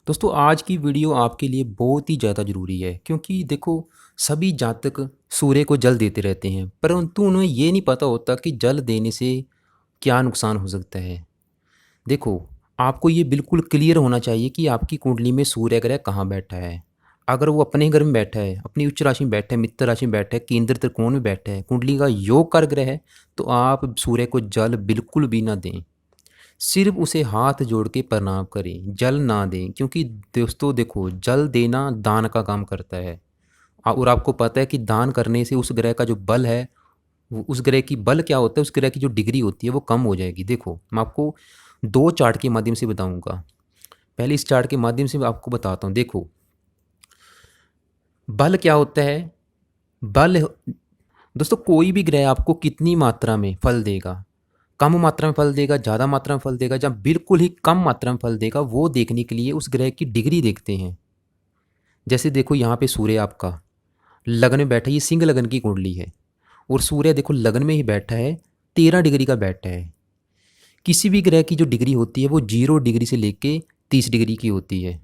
दोस्तों आज की वीडियो आपके लिए बहुत ही ज़्यादा ज़रूरी है क्योंकि देखो सभी जातक सूर्य को जल देते रहते हैं परंतु उन्हें ये नहीं पता होता कि जल देने से क्या नुकसान हो सकता है। देखो आपको ये बिल्कुल क्लियर होना चाहिए कि आपकी कुंडली में सूर्य ग्रह कहाँ बैठा है। अगर वो अपने घर में बैठा है, अपनी उच्च राशि में बैठा है, मित्र राशि में बैठा है, केंद्र त्रिकोण में बैठा है, कुंडली का योग कर ग्रह है, तो आप सूर्य को जल बिल्कुल भी ना दें। सिर्फ उसे हाथ जोड़ के प्रणाम करें, जल ना दें क्योंकि दोस्तों देखो जल देना दान का काम करता है। और आपको पता है कि दान करने से उस ग्रह का जो बल है, उस ग्रह की बल क्या होता है, उस ग्रह की जो डिग्री होती है वो कम हो जाएगी। देखो मैं आपको दो चार्ट के माध्यम से बताऊंगा। पहले इस चार्ट के माध्यम से मैं आपको बताता हूँ। देखो बल क्या होता है। बल दोस्तों कोई भी ग्रह आपको कितनी मात्रा में फल देगा, कम मात्रा में फल देगा, ज़्यादा मात्रा में फल देगा, जब बिल्कुल ही कम मात्रा में फल देगा, वो देखने के लिए उस ग्रह की डिग्री देखते हैं। जैसे देखो यहाँ पे सूर्य आपका लगन में बैठा है, ये सिंह लगन की कुंडली है और सूर्य देखो लगन में ही बैठा है, 13 डिग्री का बैठा है। किसी भी ग्रह की जो डिग्री होती है वो 0 डिग्री से लेके 30 डिग्री की होती है।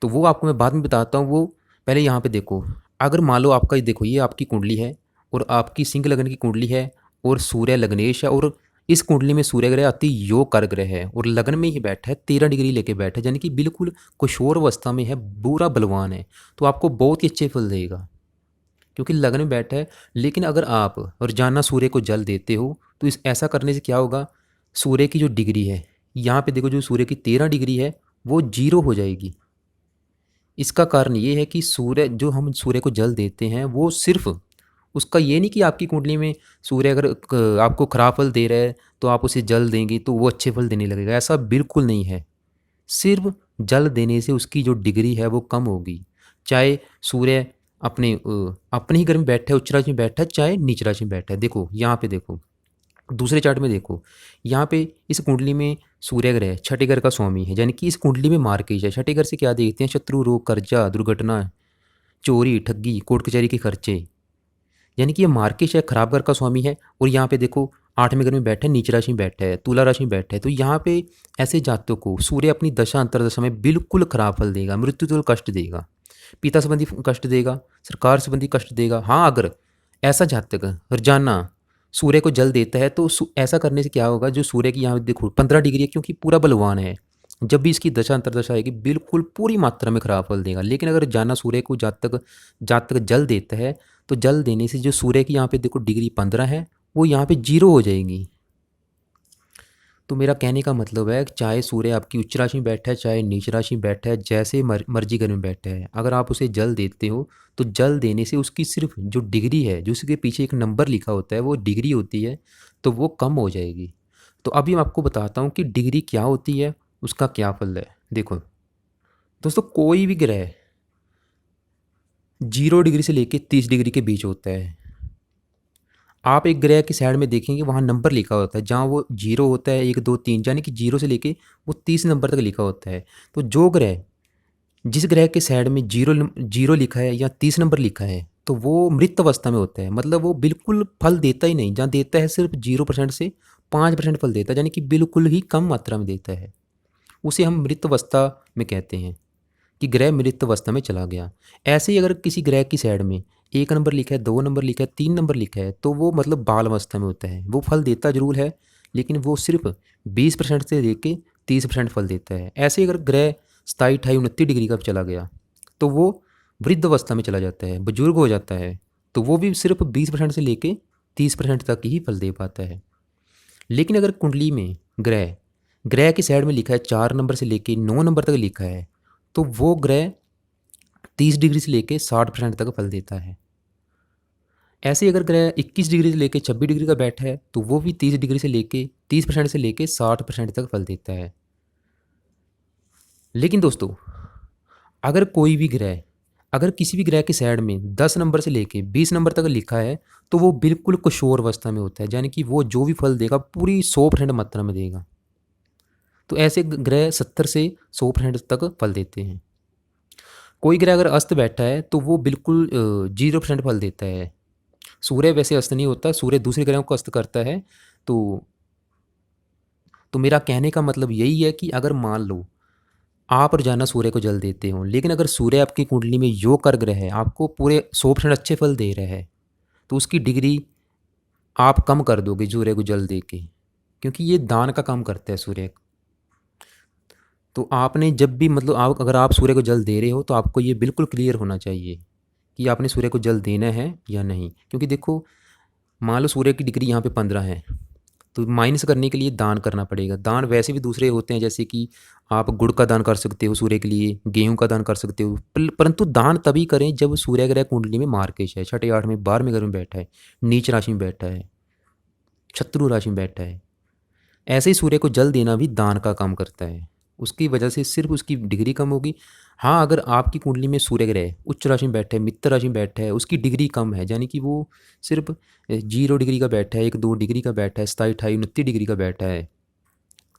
तो वो आपको मैं बाद में बताता हूँ। वो पहले यहाँ पे देखो, अगर मान लो आपका ये देखो ये आपकी कुंडली है और आपकी सिंह लगन की कुंडली है और सूर्य लग्नेश है और इस कुंडली में सूर्य ग्रह अति योग कर ग्रह है और लगन में ही बैठा है, 13 डिग्री लेके बैठा है, यानी कि बिल्कुल कुशोर अवस्था में है, पूरा बलवान है। तो आपको बहुत ही अच्छे फल देगा क्योंकि लगन में बैठा है। लेकिन अगर आप रोजाना सूर्य को जल देते हो तो इस ऐसा करने से क्या होगा, सूर्य की जो डिग्री है यहाँ पे देखो, जो सूर्य की 13 डिग्री है वो 0 हो जाएगी। इसका कारण ये है कि सूर्य जो हम सूर्य को जल देते हैं वो सिर्फ उसका ये नहीं कि आपकी कुंडली में सूर्य अगर आपको खराब फल दे रहा है तो आप उसे जल देंगे तो वो अच्छे फल देने लगेगा, ऐसा बिल्कुल नहीं है। सिर्फ जल देने से उसकी जो डिग्री है वो कम होगी। चाहे सूर्य अपने ही घर में बैठा है, उच्च राशि में बैठा है, चाहे नीच राशि में बैठा है। देखो यहाँ पे देखो, दूसरे चार्ट में देखो, यहाँ पे इस कुंडली में सूर्य ग्रह छठे घर का स्वामी है, यानी कि इस कुंडली में मार्केज है। छठे घर से क्या देखते हैं, शत्रु, रोग, कर्जा, दुर्घटना, चोरी, ठगी, कोर्ट कचहरी के खर्चे, यानी कि ये मार्केश है, खराब घर का स्वामी है। और यहाँ पे देखो 8वें घर में बैठा है, नीच राशि में बैठा है, तुला राशि में बैठा है। तो यहाँ पे ऐसे जातकों को सूर्य अपनी दशा अंतरदशा में बिल्कुल खराब फल देगा, मृत्यु तुल्य कष्ट देगा, पिता संबंधी कष्ट देगा, सरकार संबंधी कष्ट देगा। हाँ अगर ऐसा जातक रोजाना सूर्य को जल देता है तो ऐसा करने से क्या होगा, जो सूर्य की यहाँ देखो 15 डिग्री है क्योंकि पूरा बलवान है, जब भी इसकी दशा अंतरदशा आएगी बिल्कुल पूरी मात्रा में खराब फल देगा। लेकिन अगर जाना सूर्य को जातक जातक जल देता है तो जल देने से जो सूर्य की यहाँ पे देखो डिग्री 15 है वो यहाँ पे 0 हो जाएगी। तो मेरा कहने का मतलब है कि चाहे सूर्य आपकी उच्च राशि में बैठा है, चाहे नीच राशि में बैठा है, जैसे मर्जी घर में बैठा है, अगर आप उसे जल देते हो तो जल देने से उसकी सिर्फ जो डिग्री है, जो उसके पीछे एक नंबर लिखा होता है वो डिग्री होती है, तो वो कम हो जाएगी। तो अभी मैं आपको बताता हूँ कि डिग्री क्या होती है, उसका क्या फल है। देखो दोस्तों कोई भी ग्रह 0 डिग्री से लेकर 30 डिग्री के बीच होता है। आप एक ग्रह की साइड में देखेंगे वहाँ नंबर लिखा होता है, जहाँ वो 0 होता है, 1 2 3, यानी कि 0 से लेके वो 30 नंबर तक लिखा होता है। तो जो ग्रह जिस ग्रह के साइड में 0 लिखा है या 30 नंबर लिखा है तो वो मृत अवस्था में होता है, मतलब वो बिल्कुल फल देता ही नहीं। जहाँ देता है सिर्फ 0% से 5% फल देता है, यानी कि बिल्कुल ही कम मात्रा में देता है। उसे हम मृत अवस्था में कहते हैं कि ग्रह मृत अवस्था में चला गया। ऐसे ही अगर किसी ग्रह की साइड में 1 नंबर लिखा है, 2 नंबर लिखा है, 3 नंबर लिखा है, तो वो मतलब बाल अवस्था में होता है। वो फल देता जरूर है लेकिन वो सिर्फ 20% से लेके 30% फल देता है। ऐसे ही अगर ग्रह 27 28 29 डिग्री का चला गया तो वो वृद्ध अवस्था में चला जाता है, बुजुर्ग हो जाता है, तो वो भी सिर्फ 20% से लेके 30% तक ही फल दे पाता है। लेकिन अगर कुंडली में ग्रह ग्रह की साइड में लिखा है 4 नंबर से लेके 9 नंबर तक लिखा है तो वो ग्रह 30 डिग्री से लेके 60% तक फल देता है। ऐसे ही अगर ग्रह 21 डिग्री से लेके 26 डिग्री का बैठा है तो वो भी 30 डिग्री से लेके 30% से लेके 60% तक फल देता है। लेकिन दोस्तों अगर कोई भी ग्रह अगर किसी भी ग्रह के साइड में 10 नंबर से लेके 20 नंबर तक लिखा है तो वो बिल्कुल किशोर अवस्था में होता है, यानी कि वो जो भी फल देगा पूरी 100% मात्रा में देगा। तो ऐसे ग्रह 70 से 100% तक फल देते हैं। कोई ग्रह अगर अस्त बैठा है तो वो बिल्कुल 0% फल देता है। सूर्य वैसे अस्त नहीं होता, सूर्य दूसरे ग्रहों को अस्त करता है। तो तो मेरा कहने का मतलब यही है कि अगर मान लो आप रोजाना सूर्य को जल देते हो, लेकिन अगर सूर्य आपकी कुंडली में योग कर ग्रह है, आपको पूरे 100% अच्छे फल दे रहा है, तो उसकी डिग्री आप कम कर दोगे सूर्य को जल दे के, क्योंकि ये दान का काम करता है सूर्य। तो आपने जब भी मतलब आप अगर आप सूर्य को जल दे रहे हो तो आपको ये बिल्कुल क्लियर होना चाहिए कि आपने सूर्य को जल देना है या नहीं। क्योंकि देखो, मान लो सूर्य की डिग्री यहाँ पे 15 है, तो माइनस करने के लिए दान करना पड़ेगा। दान वैसे भी दूसरे होते हैं, जैसे कि आप गुड़ का दान कर सकते हो सूर्य के लिए, गेहूं का दान कर सकते हो, परंतु दान तभी करें जब सूर्य ग्रह कुंडली में मार्केश है, छठे 8 में 12वें घर में बैठा है, नीच राशि में बैठा है, शत्रु राशि में बैठा है। ऐसे ही सूर्य को जल देना भी दान का काम करता है, उसकी वजह से सिर्फ उसकी डिग्री कम होगी। हाँ, अगर आपकी कुंडली में सूर्य ग्रह उच्च राशि में बैठा है, मित्र राशि में बैठा है, उसकी डिग्री कम है, यानी कि वो सिर्फ 0 डिग्री का बैठा है, 1-2 डिग्री का बैठा है, 27-28-29 डिग्री का बैठा है,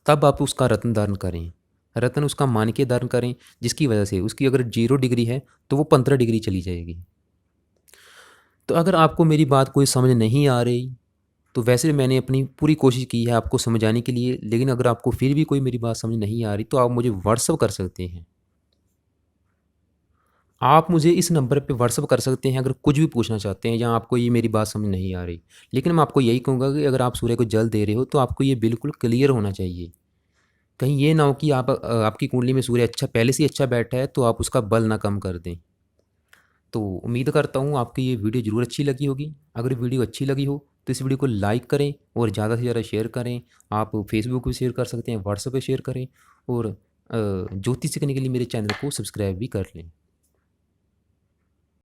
तब आप उसका रत्न धारण करें। रत्न उसका मान के धारण करें, जिसकी वजह से उसकी अगर 0 डिग्री है तो वो 15 डिग्री चली जाएगी। तो अगर आपको मेरी बात कोई समझ नहीं आ रही, तो वैसे मैंने अपनी पूरी कोशिश की है आपको समझाने के लिए, लेकिन अगर आपको फिर भी कोई मेरी बात समझ नहीं आ रही तो आप मुझे व्हाट्सअप कर सकते हैं। आप मुझे इस नंबर पे व्हाट्सअप कर सकते हैं अगर कुछ भी पूछना चाहते हैं या आपको ये मेरी बात समझ नहीं आ रही। लेकिन मैं आपको यही कहूँगा कि अगर आप सूर्य को जल दे रहे हो तो आपको ये बिल्कुल क्लियर होना चाहिए। कहीं ये ना हो कि आपकी कुंडली में सूर्य अच्छा पहले से ही अच्छा बैठा है तो आप उसका बल ना कम कर दें। तो उम्मीद करता हूँ आपकी ये वीडियो ज़रूर अच्छी लगी होगी। अगर वीडियो अच्छी लगी हो तो इस वीडियो को लाइक करें और ज़्यादा से ज़्यादा शेयर करें। आप फेसबुक पे शेयर कर सकते हैं, व्हाट्सएप पे शेयर करें, और ज्योतिष सीखने के लिए मेरे चैनल को सब्सक्राइब भी कर लें।